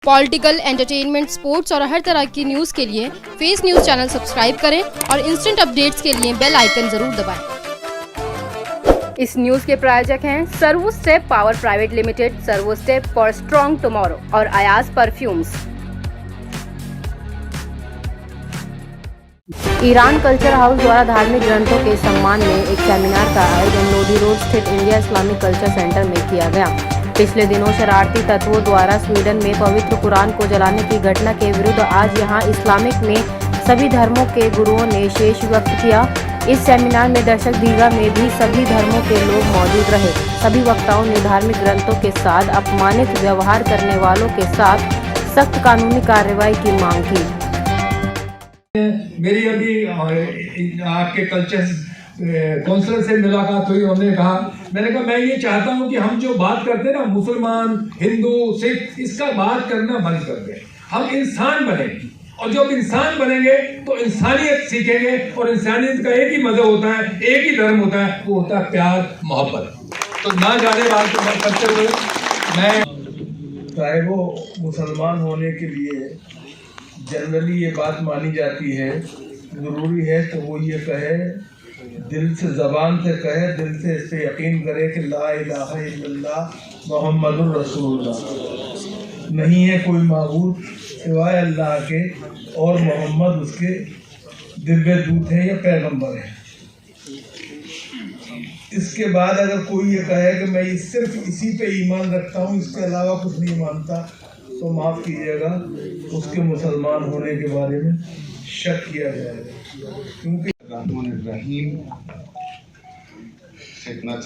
Political, entertainment, sports और हर तरह की न्यूज़ के लिए फेस न्यूज़ चैनल सब्सक्राइब करें और इंस्टेंट अपडेट्स के लिए बेल आइकन जरूर दबाएं। इस न्यूज़ के प्रायोजक हैं Servo step power private limited, Servo step for strong tomorrow और Ayaz perfumes. Iran culture house द्वारा धार्मिक ग्रंथों के सम्मान में एक सेमिनार का आयोजन लोधी रोड स्थित इंडिया इस्लामिक कल्चर सेंटर में किया गया। पिछले दिनों शरारती तत्वों द्वारा स्वीडन में पवित्र कुरान को जलाने की घटना के विरुद्ध आज यहां इस्लामिक में सभी धर्मों के गुरुओं ने शेष व्यक्त किया। इस सेमिनार में दर्शक दीर्घा में भी सभी धर्मों के लोग मौजूद रहे। सभी वक्ताओं ने धार्मिक ग्रंथों के साथ अपमानित व्यवहार करने वालों के साथ सख्त कानूनी कार्रवाई की मांग की। मेरी अभी आपके कल्चर काउंसलर से मुलाकात हुई। उन्होंने कहा, मैंने कहा मैं ये चाहता हूँ कि हम जो बात करते हैं ना मुसलमान, हिंदू, सिख, इसका बात करना बंद कर दें। हम इंसान बनेंगे और जब इंसान बनेंगे तो इंसानियत सीखेंगे और इंसानियत का एक ही मज़हब होता है, एक ही धर्म होता है, वो होता है प्यार, मोहब्बत। तो ना जाने बात करते हुए मैं चाहे वो मुसलमान होने के लिए जनरली ये बात मानी जाती है, ज़रूरी है तो वो ये कहे, दिल से, ज़बान से कहे, दिल से इस पे यकीन करे कि ला इलाहा इल्लल्लाह मुहम्मदुर रसूलुल्लाह, नहीं है कोई माबूद सिवाय अल्लाह के और मोहम्मद उसके दिव्य दूत है या पैगंबर है। इसके बाद अगर कोई ये कहे कि मैं सिर्फ इसी पे ईमान रखता हूँ, इसके अलावा कुछ नहीं मानता, तो माफ़ कीजिएगा, उसके मुसलमान होने के बारे में शक किया जाएगा। क्योंकि रहीम खिदमत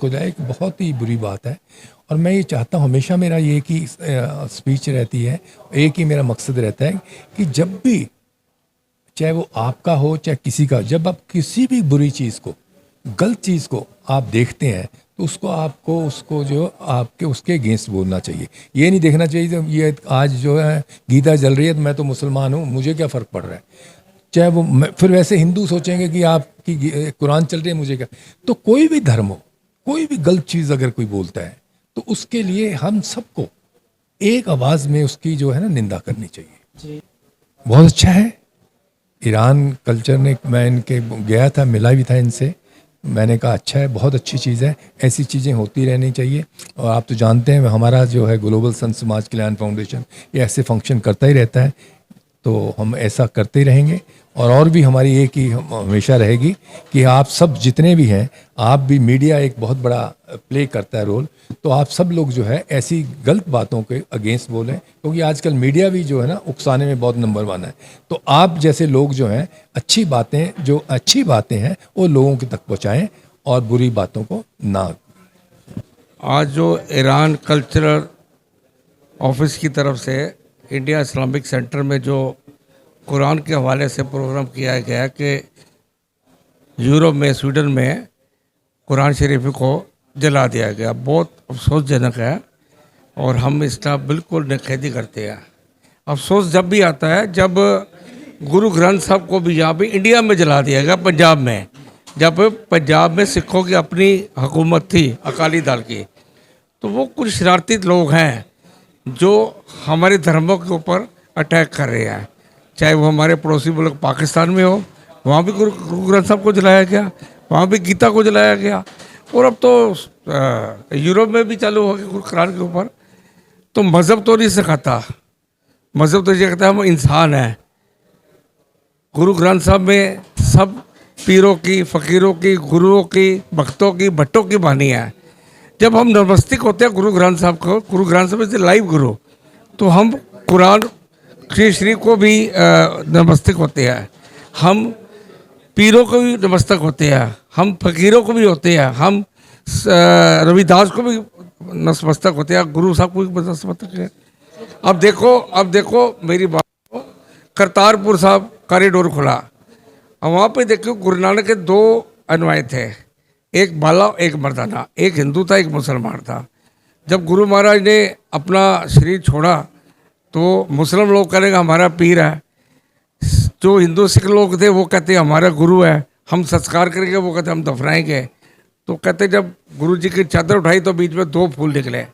को जाए एक बहुत ही बुरी बात है और मैं ये चाहता हूँ, हमेशा मेरा ये एक ही स्पीच रहती है, एक ही मेरा मकसद रहता है कि जब भी, चाहे वो आपका हो चाहे किसी का, जब आप किसी भी बुरी चीज़ को, गलत चीज़ को आप देखते हैं तो उसको आपको उसको जो आपके उसके अगेंस्ट बोलना चाहिए। ये नहीं देखना चाहिए ये आज जो है गीता जल रही है तो मैं तो मुसलमान हूँ, मुझे क्या फ़र्क पड़ रहा है। चाहे वो फिर वैसे हिंदू सोचेंगे कि आपकी कुरान चल रही है, मुझे क्या। तो कोई भी धर्म हो, कोई भी गलत चीज़ अगर कोई बोलता है तो उसके लिए हम सबको एक आवाज़ में उसकी जो है ना निंदा करनी चाहिए। बहुत अच्छा है ईरान कल्चर ने, मैं इनके गया था, मिला भी था इनसे, मैंने कहा अच्छा है, बहुत अच्छी चीज़ है, ऐसी चीज़ें होती रहनी चाहिए। और आप तो जानते हैं हमारा जो है ग्लोबल संत समाज कल्याण फाउंडेशन ये ऐसे फंक्शन करता ही रहता है, तो हम ऐसा करते ही रहेंगे। और भी हमारी एक ही हमेशा रहेगी कि आप सब जितने भी हैं, आप भी, मीडिया एक बहुत बड़ा प्ले करता है रोल, तो आप सब लोग जो है ऐसी गलत बातों के अगेंस्ट बोलें, क्योंकि आजकल मीडिया भी जो है ना उकसाने में बहुत नंबर 1 है। तो आप जैसे लोग जो हैं अच्छी बातें हैं वो लोगों के तक पहुँचाएँ और बुरी बातों को ना। आज जो ईरान कल्चरल ऑफिस की तरफ से इंडिया इस्लामिक सेंटर में जो कुरान के हवाले से प्रोग्राम किया गया कि यूरोप में, स्वीडन में कुरान शरीफ को जला दिया गया, बहुत अफसोसजनक है और हम इसका बिल्कुल निखेधी करते हैं। अफसोस जब भी आता है जब गुरु ग्रंथ साहब को भी यहाँ पे इंडिया में जला दिया गया, पंजाब में, जब पंजाब में सिखों की अपनी हुकूमत थी अकाली दल की, तो वो कुछ शरारती लोग हैं जो हमारे धर्मों के ऊपर अटैक कर रहे हैं। चाहे वो हमारे पड़ोसी मुल्क पाकिस्तान में हो, वहाँ भी गुरु ग्रंथ साहब को जलाया गया, वहाँ भी गीता को जलाया गया, और अब तो यूरोप में भी चालू हो गया गुरु कुरान के ऊपर। तो मज़हब तो नहीं सिखाता, मज़हब तो ये कहता है हम इंसान हैं। गुरु ग्रंथ साहब में सब पीरों की, फ़कीरों की, गुरुओं की, भक्तों की, भट्टों की वाणी है। जब हम नतमस्तक होते हैं गुरु ग्रंथ साहब को, गुरु ग्रंथ साहब से लाइव गुरु, तो हम कुरान श्री को भी नतमस्तक होते हैं, हम पीरों को भी नतमस्तक होते हैं, हम फ़कीरों को भी होते हैं, हम रविदास को भी नतमस्तक होते हैं, गुरु साहब को भी नतमस्तक है। अब देखो मेरी बात को, करतारपुर साहब कॉरिडोर खुला, और वहाँ पे देखो गुरु नानक के 2 अनुयायी थे, एक बाला एक मर्दाना, एक हिंदू था एक मुसलमान था। जब गुरु महाराज ने अपना शरीर छोड़ा तो मुस्लिम लोग कहेंगे हमारा पीर है, जो हिंदू सिख लोग थे वो कहते हमारा गुरु है, हम संस्कार करेंगे, वो कहते हम दफनाएंगे। तो कहते जब गुरु जी की चादर उठाई तो बीच में 2 फूल निकले,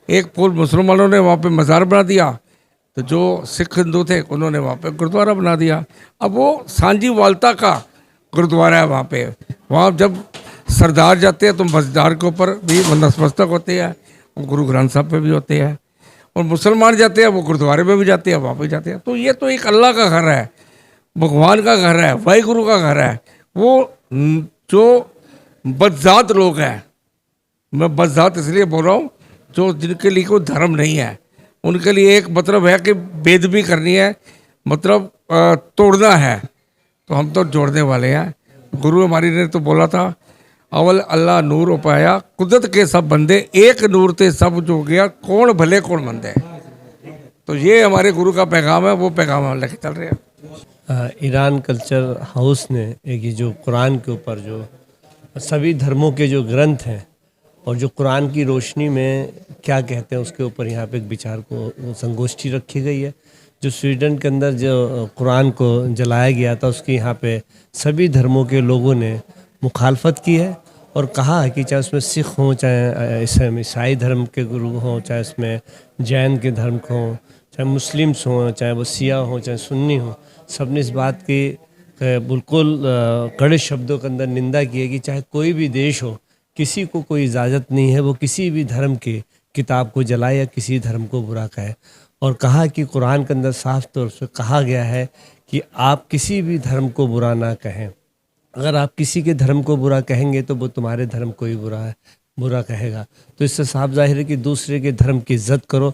एक फूल मुसलमानों ने वहाँ पे मज़ार बना दिया, तो जो सिख हिंदू थे उन्होंने वहाँ पे गुरुद्वारा बना दिया। अब वो सांझी वालता का गुरुद्वारा है वहाँ पे। वहाँ जब सरदार जाते हैं तो मज़ार के ऊपर भी नतमस्तक होते हैं, गुरु ग्रंथ साहब पे भी होते हैं, और मुसलमान जाते हैं वो गुरुद्वारे में भी जाते हैं, वहाँ पे जाते हैं। तो ये तो एक अल्लाह का घर है, भगवान का घर है, वाहिगुरु का घर है। वो जो बदजात लोग हैं, मैं बदजात इसलिए बोल रहा हूँ, जो जिनके लिए कोई धर्म नहीं है, उनके लिए एक मतलब है कि बेदबी करनी है, मतलब तोड़ना है, तो हम तो जोड़ने वाले हैं। गुरु हमारी ने तो बोला था, अवल अल्लाह नूर उपाया, कुदरत के सब बंदे, एक नूर ते सब जो गया, कौन भले कौन मंदे। तो ये हमारे गुरु का पैगाम है, वो पैगाम हम लेके चल रहे हैं। ईरान कल्चर हाउस ने एक ये जो कुरान के ऊपर जो सभी धर्मों के जो ग्रंथ हैं और जो कुरान की रोशनी में क्या कहते हैं उसके ऊपर यहाँ पे एक विचार को संगोष्ठी रखी गई है। जो स्वीडन के अंदर जो कुरान को जलाया गया था उसकी यहाँ पे सभी धर्मों के लोगों ने मुखालफत की है और कहा है कि चाहे उसमें सिख हों, चाहे ईसाई धर्म के गुरु हों, चाहे उसमें जैन के धर्म के हों, चाहे मुस्लिम्स हों, चाहे वो सिया हों, चाहे सुन्नी हों, सब ने इस बात की बिल्कुल कड़े शब्दों के अंदर निंदा की है कि चाहे कोई भी देश हो, किसी को कोई इजाज़त नहीं है वो किसी भी धर्म की किताब को जलाए या किसी धर्म को बुरा कहे। और कहा कि कुरान के अंदर साफ तौर से कहा गया है कि आप किसी भी धर्म को बुरा ना कहें। अगर आप किसी के धर्म को बुरा कहेंगे तो वो तुम्हारे धर्म को ही बुरा कहेगा। तो इससे साफ जाहिर है कि दूसरे के धर्म की इज्जत करो।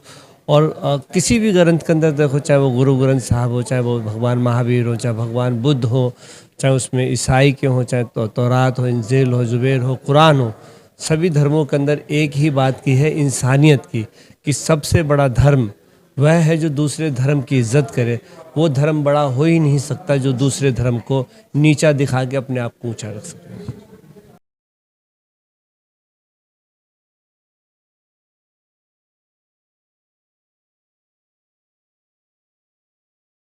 और किसी भी ग्रंथ के अंदर देखो, चाहे वो गुरु ग्रंथ साहब हो, चाहे वो भगवान महावीर हो, चाहे भगवान बुद्ध हो, चाहे उसमें ईसाई के हो, चाहे तो तौरात हो, इंजील हो, जुबैर हो, कुरान हो, सभी धर्मों के अंदर एक ही बात की है, इंसानियत की, कि सबसे बड़ा धर्म वह है जो दूसरे धर्म की इज्जत करे। वो धर्म बड़ा हो ही नहीं सकता जो दूसरे धर्म को नीचा दिखा के अपने आप को ऊंचा रख सके।